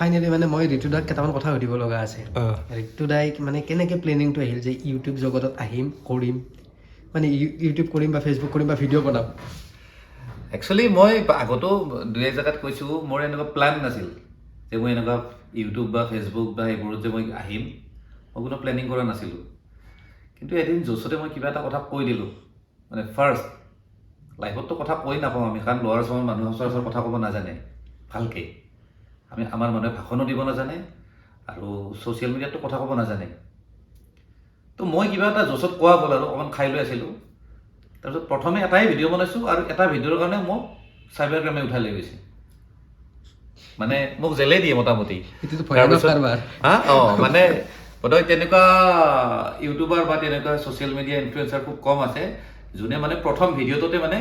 finally মানে মই ঋতুদাক কেইটামান কথা সুধিব লগা আছে ঋতুদাই মানে কেনেকৈ প্লেনিংটো আহিল যে ইউটিউব জগতত আহিম কৰিম মানে ইউটিউব কৰিম বা ফেচবুক কৰিম বা ভিডিঅ' বনাম একচুৱেলি মই আগতো দুই এক জেগাত কৈছোঁ মোৰ এনেকুৱা প্লেন নাছিল যে মই এনেকুৱা ইউটিউব বা ফেচবুক বা এইবোৰত যে মই আহিম মই কোনো প্লেনিং কৰা নাছিলোঁ কিন্তু এদিন য'চতে মই কিবা এটা কথা কৈ দিলোঁ মানে ফাৰ্ষ্ট লাইফততো কথা কৈ নাপাওঁ আমি কাৰণ ল'ৰা ছোৱালী মানুহ সচৰাচৰ কথা ক'ব নাজানে ভালকৈ আমাৰ মানুহে ভাষণো দিব নাজানে আৰু ছ'চিয়েল মিডিয়াততো কথা ক'ব নাজানে তো মই কিবা এটা য'চত কোৱা গ'ল আৰু অকণমান খাই লৈ আছিলোঁ তাৰপিছত প্ৰথমে এটাই ভিডিঅ' বনাইছোঁ আৰু এটা ভিডিঅ'ৰ কাৰণে মোক চাইবাৰ ক্ৰাইমে উঠাই লৈ গৈছে মানে মোক জেলে দিয়ে মোটামুটি মানে বোধহয় তেনেকুৱা ইউটিউবাৰ বা তেনেকুৱা ছ'চিয়েল মিডিয়া ইনফ্লুৱেঞ্চাৰ খুব কম আছে যোনে মানে প্ৰথম ভিডিঅ'টোতে মানে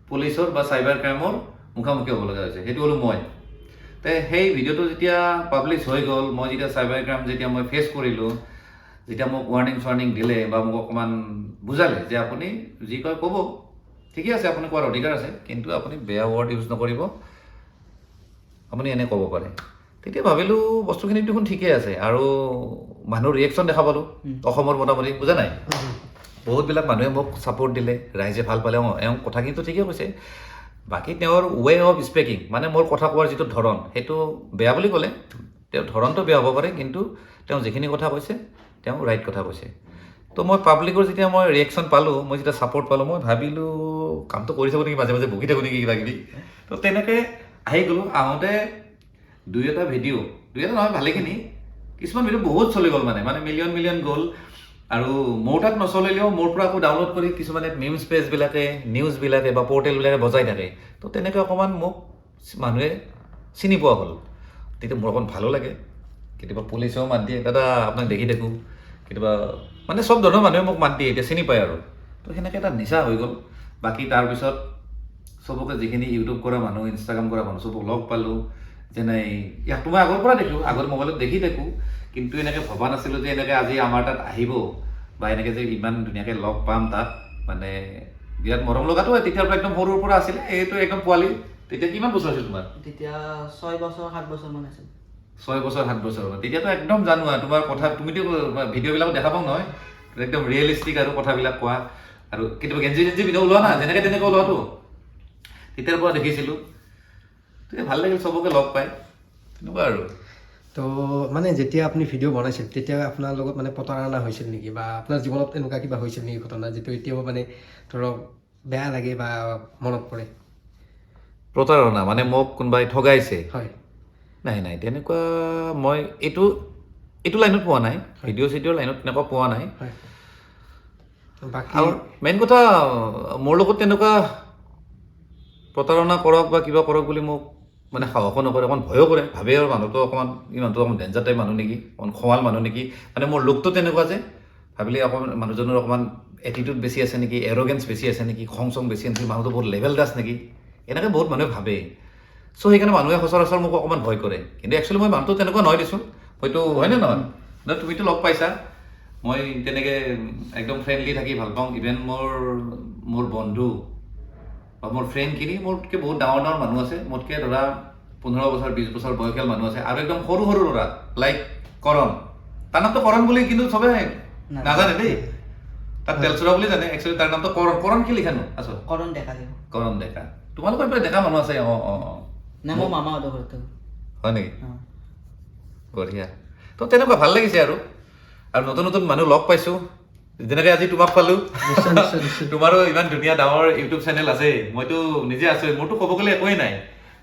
পুলিচৰ বা চাইবাৰ ক্ৰাইমৰ মুখামুখি হ'ব লগা হৈছে সেইটো হ'লো মই তে সেই ভিডিঅ'টো যেতিয়া পাব্লিছ হৈ গ'ল মই যেতিয়া চাইবাৰ ক্ৰাইম যেতিয়া মই ফেচ কৰিলোঁ যেতিয়া মোক ৱাৰ্ণিং দিলে বা মোক অকণমান বুজালে যে আপুনি যি কয় ক'ব ঠিকে আছে আপুনি কোৱাৰ অধিকাৰ আছে কিন্তু আপুনি বেয়া ৱৰ্ড ইউজ নকৰিব আপুনি এনে ক'ব পাৰে তেতিয়া ভাবিলোঁ বস্তুখিনি দেখোন ঠিকে আছে আৰু মানুহৰ ৰিয়েকশ্যন দেখা পালোঁ অসমৰ মোটামুটি বুজা নাই বহুতবিলাক মানুহে মোক ছাপোৰ্ট দিলে ৰাইজে ভাল পালে এওঁ কথাখিনিতো ঠিকে কৈছে বাকী তেওঁৰ ৱে অফ স্পীকিং মানে মোৰ কথা কোৱাৰ যিটো ধৰণ সেইটো বেয়া বুলি ক'লে তেওঁৰ ধৰণটো বেয়া হ'ব পাৰে কিন্তু তেওঁ যিখিনি কথা কৈছে তেওঁ ৰাইট কথা কৈছে তো মই পাব্লিকৰ যেতিয়া মই ৰিয়েকশ্যন পালোঁ মই যেতিয়া ছাপোৰ্ট পালোঁ মই ভাবিলোঁ কামটো কৰি থাকোঁ নেকি মাজে মাজে বকি থাকোঁ নেকি কিবা কিবি তো তেনেকৈ আহি গ'লোঁ আহোঁতে দুই এটা নহয় ভালেখিনি কিছুমান ভিডিঅ' বহুত চলি গ'ল মানে মিলিয়ন গ'ল আৰু মোৰ তাত নচলিলেও মোৰ পৰা আকৌ ডাউনলোড কৰি কিছুমানে নিউজ পেজবিলাকে নিউজবিলাকে বা পৰ্টেলবিলাকে বজাই থাকে তো তেনেকৈ অকণমান মোক মানুহে চিনি পোৱা হ'ল তেতিয়া মোৰ অকণ ভালো লাগে কেতিয়াবা পুলিচেও মাত দিয়ে দাদা আপোনাক দেখি থাকোঁ কেতিয়াবা মানে চব ধৰণৰ মানুহে মোক মাত দিয়ে এতিয়া চিনি পায় আৰু তো সেনেকৈ এটা নিচা হৈ গ'ল বাকী তাৰপিছত চবকে যিখিনি ইউটিউব কৰা মানুহ ইনষ্টাগ্ৰাম কৰা মানুহ চবক লগ পালোঁ যেনে ইয়াকতো মই আগৰ পৰা দেখোঁ আগৰ মোবাইলত দেখি থাকোঁ কিন্তু এনেকৈ ভবা নাছিলোঁ যে এনেকৈ আজি আমাৰ তাত আহিব বা এনেকৈ যে ইমান ধুনীয়াকৈ লগ পাম তাত মানে বিৰাট মৰম লগাটো তেতিয়াৰ পৰা একদম সৰুৰ পৰা আছিলে এইটো একদম পোৱালি তেতিয়া কিমান বছৰ আছিল তোমাৰ তেতিয়া 6 বছৰ 7 বছৰমান আছিল 6 বছৰ 7 বছৰ তেতিয়াতো একদম জানো আৰু তোমাৰ কথা তুমিতো ভিডিঅ'বিলাক দেখা পাওঁ নহয় একদম ৰিয়েলিষ্টিক আৰু কথাবিলাক কোৱা আৰু কেতিয়াবা গেঞ্জি ভিডিঅ' ওলোৱা না যেনেকৈ তেনেকৈ ওলোৱাটো তেতিয়াৰ পৰা দেখিছিলোঁ তেতিয়া ভাল লাগিল চবকে লগ পাই তেনেকুৱা আৰু তো মানে যেতিয়া আপুনি ভিডিঅ' বনাইছিল তেতিয়া আপোনাৰ লগত মানে প্ৰতাৰণা হৈছিল নেকি বা আপোনাৰ জীৱনত এনেকুৱা কিবা হৈছিল নেকি ঘটনা যিটো এতিয়াও মানে ধৰক বেয়া লাগে বা মনত পৰে প্ৰতাৰণা মানে মোক কোনোবাই ঠগাইছে হয় নাই তেনেকুৱা মই এইটো লাইনত পোৱা নাই ভিডিঅ' চিডিঅ'ৰ লাইনত তেনেকুৱা পোৱা নাই হয় বাকী আৰু মেইন কথা মোৰ লগত তেনেকুৱা প্ৰতাৰণা কৰক বা কিবা কৰক বুলি মোক মানে সাহসো নকৰে অকণ ভয়ো কৰে ভাবে আৰু মানুহটো অকণমান মানুহটো অকণমান ডেঞ্জাৰ টাইপ মানুহ নেকি অকণ খঙাল মানুহ নেকি মানে মোৰ লুকটো তেনেকুৱা যে ভাবিলে অকণমান মানুহজনৰ অকণমান এটিটিউড বেছি আছে নেকি এৰগেঞ্চ বেছি আছে নেকি খং চং বেছি আছে নেকি মানুহটো বহুত লেভেল দাস নেকি এনেকৈ বহুত মানুহে ভাবে চ' সেইকাৰণে মানুহে সচৰাচৰ মোক অকণমান ভয় কৰে কিন্তু একচুৱেলি মই মানুহটো তেনেকুৱা নহয় দেচোন হয়তো হয়নে নহয় তুমিতো লগ পাইছা মই তেনেকৈ একদম ফ্ৰেণ্ডলি থাকি ভাল পাওঁ ইভেন মোৰ বন্ধু বা মোৰ ফ্ৰেণ্ডখিনি মোতকৈ বহুত ডাঙৰ মানুহ আছে মোতকৈ ধৰা 15 বছৰ 20 বছৰ বয়সীয়াল মানুহ আছে আৰু একদম সৰু ল'ৰা লাইক কৰণ তাৰ নামটো কৰণ বুলি কিন্তু চবে নাজানে দেই তাক তেলচুৰা বুলি জানে একচুৱেলি তাৰ নামটো কৰণ কি লিখানো আছো কৰণ ডেকা তোমালোকৰ এইফালে ডেকা মানুহ আছে নাই মই মামাহঁতৰ ঘৰত থাকোঁ হয় নেকি বঢ়িয়া তো তেনেকুৱা ভাল লাগিছে আৰু নতুন মানুহ লগ পাইছোঁ যেনেকৈ আজি তোমাক পালোঁ তোমাৰো ইমান ধুনীয়া ডাঙৰ ইউটিউব চেনেল আছে মইতো নিজে আছোঁ মোৰতো ক'ব গ'লে একোৱেই নাই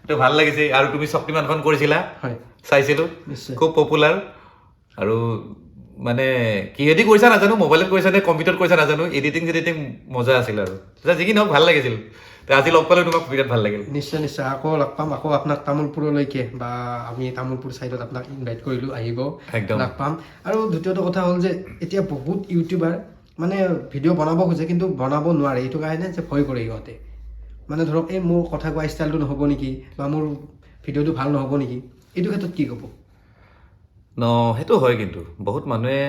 তো ভাল লাগিছে আৰু তুমি শক্তিমানখন কৰিছিলা চাইছিলোঁ খুব পপুলাৰ আৰু মানে কিহেদি কৰিছা নাজানো মোবাইলত কৰিছা নে কম্পিউটাৰত কৰিছা নাজানো এডিটিং মজা আছিল আৰু যিকি নহওক ভাল লাগিছিল আজি লগ পালোঁ তোমাক বিৰাট ভাল লাগিল নিশ্চয় আকৌ লগ পাম আকৌ আপোনাক তামোলপুৰলৈকে বা আমি তামোলপুৰ ছাইডত আপোনাক ইনভাইট কৰিলোঁ আহিব লগ পাম আৰু দ্বিতীয়টো কথা হ'ল যে এতিয়া বহুত ইউটিউবাৰ মানে ভিডিঅ' বনাব খোজে কিন্তু বনাব নোৱাৰে এইটো কাৰণে যে ভয় কৰে সিহঁতে মানে ধৰক এই মোৰ কথা কোৱা ষ্টাইলটো নহ'ব নেকি বা মোৰ ভিডিঅ'টো ভাল নহ'ব নেকি এইটো ক্ষেত্ৰত কি ক'ব সেইটো হয় কিন্তু বহুত মানুহে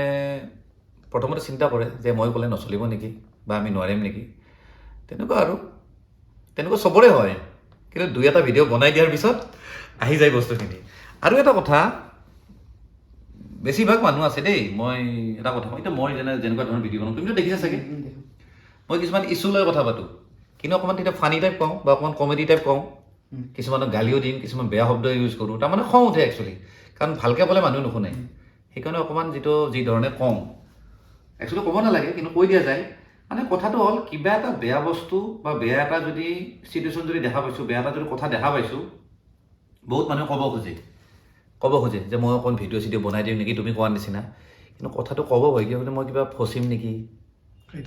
প্ৰথমতে চিন্তা কৰে যে মই ক'লে নচলিব নেকি বা আমি নোৱাৰিম নেকি তেনেকুৱা চবৰে হয় কিন্তু দুই এটা ভিডিঅ' বনাই দিয়াৰ পিছত আহি যায় বস্তুখিনি আৰু এটা কথা বেছিভাগ মানুহ আছে দেই মই এটা কথা কওঁ এতিয়া মই যেনেকুৱা ধৰণৰ ভিডিঅ' বনাওঁ তুমিতো দেখিছা চাগে মই কিছুমান ইছ্যু লৈ কথা পাতোঁ কিন্তু অকণমান তেতিয়া ফানি টাইপ কওঁ বা অকণমান কমেডি টাইপ কওঁ কিছুমানক গালিও দিম কিছুমান বেয়া শব্দ ইউজ কৰোঁ তাৰমানে খং উঠে একচুৱেলি কাৰণ ভালকৈ ক'লে মানুহে নুশুনে সেইকাৰণে অকণমান যি ধৰণে কওঁ একচুৱেলি ক'ব নালাগে কিন্তু কৈ দিয়া যায় মানে কথাটো হ'ল কিবা এটা বেয়া বস্তু বা বেয়া এটা যদি চিটুৱেশ্যন যদি দেখা পাইছোঁ বেয়া এটা যদি কথা দেখা পাইছোঁ বহুত মানুহে ক'ব খোজে যে মই অকণ ভিডিঅ' চিডিঅ' বনাই দিওঁ নেকি তুমি কোৱাৰ নিচিনা কিন্তু কথাটো ক'ব হয় কিয় মই কিবা ফচিম নেকি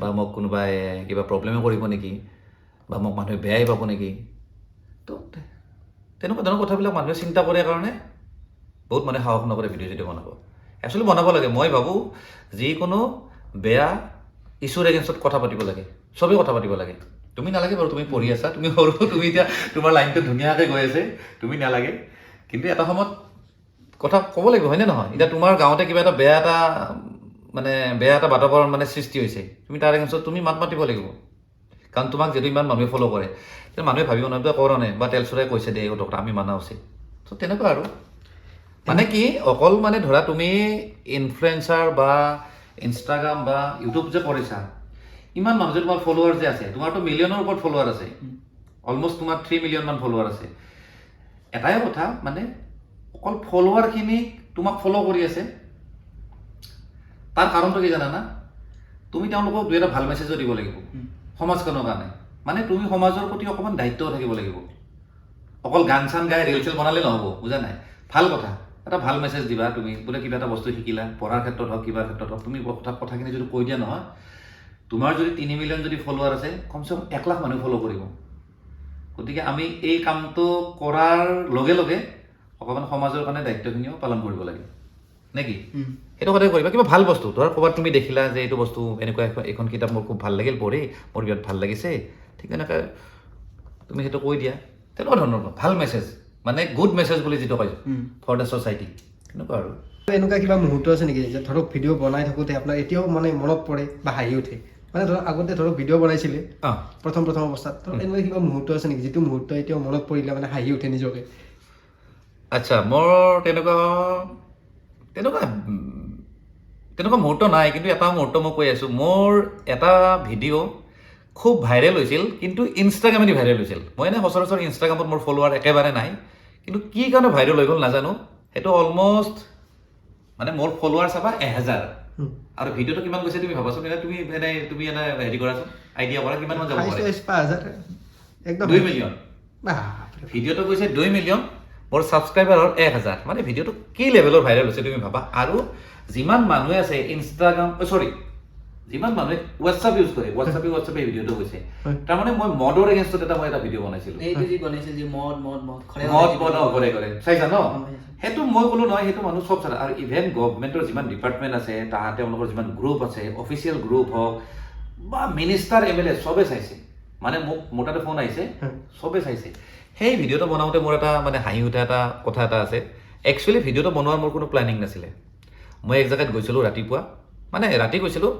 বা মোক কোনোবাই কিবা প্ৰব্লেমে কৰিব নেকি বা মোক মানুহে বেয়াই পাব নেকি তো তেনেকুৱা ধৰণৰ কথাবিলাক মানুহে চিন্তা কৰে কাৰণে বহুত মানুহে সাহস নকৰে ভিডিঅ' চিডিঅ' বনাব একচুৱেলি বনাব লাগে মই ভাবোঁ যিকোনো বেয়া ইছ্যুৰ এগেইনষ্টত কথা পাতিব লাগে চবেই কথা পাতিব লাগে তুমি নালাগে বাৰু তুমি পঢ়ি আছা তুমি সৰু তুমি এতিয়া তোমাৰ লাইনটো ধুনীয়াকৈ গৈ আছে তুমি নালাগে কিন্তু এটা সময়ত কথা ক'ব লাগিব হয়নে নহয় এতিয়া তোমাৰ গাঁৱতে কিবা এটা বেয়া এটা বাতাবৰণ মানে সৃষ্টি হৈছে তুমি তাৰ এগেইনষ্টত তুমি মাত মাতিব লাগিব কাৰণ তোমাক যিহেতু ইমান মানুহে ফ'ল' কৰে তেতিয়া মানুহে ভাবিব নহয় কৰে বা তেলচৰাই কৈছে দে এই ডক্টৰ আমি মানা উচিত ত' তেনেকুৱা আৰু মানে কি অকল মানে ধৰা তুমি ইনফ্লুৱেঞ্চাৰ বা ইনষ্টাগ্ৰাম বা ইউটিউব যে কৰিছা ইমান মানুহ যে তোমাৰ ফলোৱাৰ যে আছে তোমাৰতো মিলিয়নৰ ওপৰত ফলোৱাৰ আছে অলমষ্ট তোমাৰ 3 মিলিয়ন মান ফলোৱাৰ আছে এটাই কথা মানে অকল ফলোৱাৰখিনি তোমাক ফ'ল' কৰি আছে তাৰ কাৰণটো কি জানা না তুমি তেওঁলোকক দুই এটা ভাল মেছেজো দিব লাগিব সমাজখনৰ কাৰণে মানে তুমি সমাজৰ প্ৰতি অকণমান দায়িত্বও থাকিব লাগিব অকল গান চান গাই ৰিল চিল বনালে নহ'ব বুজা নাই ভাল কথা এটা ভাল মেছেজ দিবা তুমি বোলে কিবা এটা বস্তু শিকিলা পঢ়াৰ ক্ষেত্ৰত হওক কিবা ক্ষেত্ৰত হওক তুমি কথাখিনি যদি কৈ দিয়া নহয় তোমাৰ যদি 3 মিলিয়ন যদি ফলোৱাৰ আছে কমচে কম 1 লাখ মানুহ ফ'ল' কৰিব গতিকে আমি এই কামটো কৰাৰ লগে লগে অকণমান সমাজৰ কাৰণে দায়িত্বখিনিও পালন কৰিব লাগে নে কি সেইটো সদায় কৰিবা কিবা ভাল বস্তু ধৰ ক'ৰবাত তুমি দেখিলা যে এইটো বস্তু এনেকুৱা এখন কিতাপ মোৰ খুব ভাল লাগিল পঢ়ি মোৰ বিৰাট ভাল লাগিছে ঠিক তেনেকৈ তুমি সেইটো কৈ দিয়া তেনেকুৱা ধৰণৰ ভাল মেছেজ মানে গুড মেছেজ বুলি যিটো কয় ফৰ দ্য ছ'চাইটি তেনেকুৱা আৰু এনেকুৱা কিবা মুহূৰ্ত আছে নেকি যে ধৰক ভিডিঅ' বনাই থাকোঁতে আপোনাৰ এতিয়াও মানে মনত পৰে বা হাঁহি উঠে মানে ধৰক আগতে ধৰক ভিডিঅ' বনাইছিলে প্ৰথম অৱস্থাত ধৰক এনেকুৱা কিবা মুহূৰ্ত আছে নেকি যিটো মুহূৰ্ত এতিয়াও মনত পৰিলে মানে হাঁহি উঠে নিজকে আচ্ছা মোৰ তেনেকুৱা মুহূৰ্ত নাই কিন্তু এটা মুহূৰ্ত মই কৈ আছোঁ মোৰ এটা ভিডিঅ' খুব ভাইৰেল হৈছিল কিন্তু ইনষ্টাগ্ৰামেদি ভাইৰেল হৈছিল মই এনে সচৰাচৰ ইনষ্টাগ্ৰামত মোৰ ফলোৱাৰ একেবাৰে নাই কিন্তু কি কাৰণে ভাইৰেল হৈ গ'ল নাজানো সেইটো অলমষ্ট মানে মোৰ ফলোৱাৰ চাবা 1000 আৰু ভিডিঅ'টো কিমান গৈছে তুমি ভাবাচোন তুমি এনে হেৰি কৰাচোন আইডিয়া কৰা কিমান মান যাব পাৰে 2 মিলিয়ন ভিডিঅ'টো গৈছে 2 মিলিয়ন মোৰ ছাবস্ক্ৰাইবাৰ হ'ল 1000 মানে ভিডিঅ'টো কি লেভেলৰ ভাইৰেল হৈছে তুমি ভাবা আৰু যিমান মানুহে আছে ইনষ্টাগ্ৰাম যিমান মানুহে হোৱাটছআপ ইউজ কৰে হোৱাটছআপে ভিডিঅ'টো গৈছে তাৰমানে মই মদৰ এগেইনষ্টত মই এটা ভিডিঅ' বনাইছিলোঁ কৰে চাইছা ন সেইটো মই ক'লো নহয় সেইটো মানুহ চব চালে আৰু ইভেন গভৰ্ণমেণ্টৰ যিমান ডিপাৰ্টমেণ্ট আছে তেওঁলোকৰ যিমান গ্ৰুপ আছে অফিচিয়েল গ্ৰুপ হওক বা মিনিষ্টাৰ MLA চবে চাইছে মানে মোৰ তাতে ফোন আহিছে চবে চাইছে সেই ভিডিঅ'টো বনাওঁতে মোৰ এটা মানে হাঁহি উঠা এটা কথা এটা আছে একচুৱেলি ভিডিঅ'টো বনোৱাৰ মোৰ কোনো প্লেনিং নাছিলে মই এক জেগাত গৈছিলোঁ ৰাতিপুৱা মানে ৰাতি গৈছিলোঁ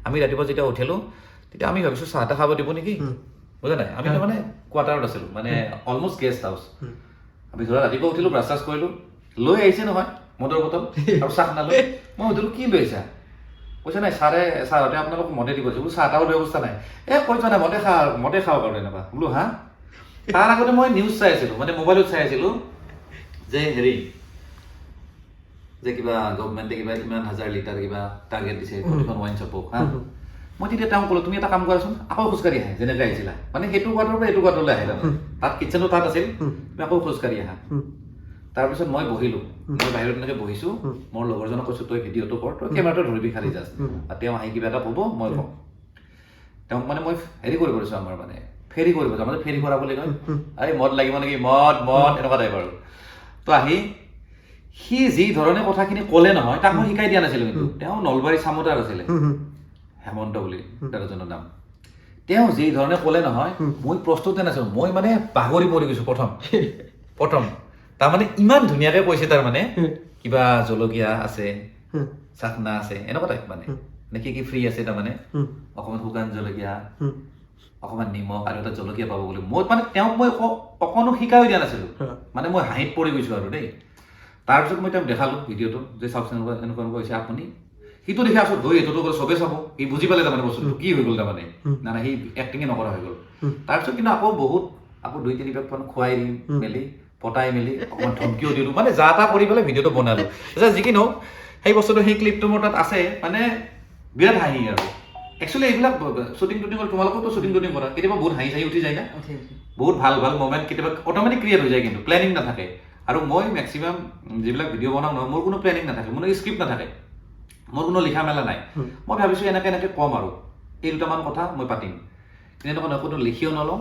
আমি ৰাতিপুৱা যেতিয়া উঠিলোঁ তেতিয়া আমি ভাবিছোঁ চাহ তাহ খাব দিব নেকি বুজা নাই আমি মানে কোৱাৰ্টাৰত আছিলোঁ মানে অলমষ্ট গেষ্ট হাউচ আমি ধৰা ৰাতিপুৱা উঠিলোঁ ব্ৰাছ চাছ কৰিলোঁ লৈ আহিছে নহয় মদৰ বটল আৰু চাহ নালৈ মই সুধিলোঁ কি লৈ আহিছা কৈছে নাই ছাৰহঁতে আপোনালোক মদে দিব বোলো চাহ তাহৰ ব্যৱস্থা নাই কৈছা নাই মদে খাওঁ কাৰণে এনেকুৱা বোলো হা তাৰ আগতে মই নিউজ চাই আছিলোঁ মানে মোবাইলত চাই আছিলোঁ যে হেৰি যে কিবা গভৰ্ণমেণ্টে কিবা কিমান 1000 লিটাৰ কিবা টাৰ্গেট দিছে প্ৰতিখন ৱাইন শ্বপক হা মই তেতিয়া তেওঁক ক'লোঁ তুমি এটা কাম কৰাচোন আকৌ খোজকাঢ়ি আহে যেনেকৈ আহিছিলা মানে সেইটো কোৱাৰ্টাৰৰ পৰা এইটো কোৱাৰ্টাৰলৈ আহে তাত কিটচেনো তাত আছিল তুমি আকৌ খোজকাঢ়ি আহা তাৰপিছত মই বহিলোঁ মই বাহিৰত এনেকৈ বহিছোঁ মোৰ লগৰজনক কৈছোঁ তই ভিডিঅ'টো কৰ তই কেমেৰাটো ধৰিবি খালি জাষ্ট আৰু তেওঁ আহি কিবা এটা ক'ব মই কওঁ তেওঁক মানে মই হেৰি কৰিব দিছোঁ আমাৰ মানে ফেৰী কৰিব যাওঁ মানে ফেৰী কৰা বুলি কয় এই মদ লাগিব নেকি মদ এনেকুৱা টাইপ আৰু তো আহি সি যি ধৰণে কথাখিনি ক'লে নহয় তাক মই শিকাই দিয়া নাছিলোঁ কিন্তু তেওঁ নলবাৰী চামতাৰ আছিলে হেমন্ত বুলি দাদাজনৰ নাম তেওঁ যি ধৰণে ক'লে নহয় মই প্ৰস্তুতে নাছিলোঁ মই মানে পাহৰি পৰি গৈছোঁ প্ৰথম তাৰমানে ইমান ধুনীয়াকৈ কৈছে তাৰমানে কিবা জলকীয়া আছে চাকনা আছে এনেকুৱা টাইপ মানে কি ফ্ৰী আছে তাৰমানে অকণমান শুকান জলকীয়া অকণমান নিমখ আৰু এটা জলকীয়া পাব বুলি মই মানে তেওঁক মই অকণো শিকাই দিয়া নাছিলোঁ মানে মই হাঁহিত পৰি গৈছোঁ আৰু দেই তাৰপিছত মই তেওঁক দেখালোঁ ভিডিঅ'টো যে চাওকচোন এনেকুৱা হৈছে আপুনি সিটো দেখি আছোঁ হৈ এইটোতো বোলে চবেই চাব সি বুজি পালে তাৰমানে বস্তুটো কি হৈ গ'ল তাৰমানে না সি এক্টিঙে নকৰা হৈ গ'ল তাৰপিছত কিন্তু আকৌ 2-3 পেকমান খুৱাই দি মেলি পতাই মেলি অকণমান ধমকিও দিলোঁ মানে যা তা কৰি পেলাই ভিডিঅ'টো বনালোঁ যি কি নহওক সেই বস্তুটো সেই ক্লিপটো মোৰ তাত আছে মানে বিৰাট হাঁহি আৰু একচুৱেলি এইবিলাক শ্বুটিং টুটিং কৰা তোমালোকতো শ্বুটিং টুটিং কৰা কেতিয়াবা বহুত হাঁহি উঠি যায় না বহুত ভাল ভাল মমেণ্ট কেতিয়াবা অট'মেটিক ক্ৰিয়েট হৈ যায় কিন্তু প্লেনিং নাথাকে আৰু মই মেক্সিমাম যিবিলাক ভিডিঅ' বনাওঁ নহয় মোৰ কোনো প্লেনিং নাথাকে মোৰ স্ক্ৰিপ্ট নাথাকে মোৰ কোনো লিখা মেলা নাই মই ভাবিছোঁ এনেকৈ ক'ম আৰু এই দুটামান কথা মই পাতিম কিন্তু কোনো লিখিও নলওঁ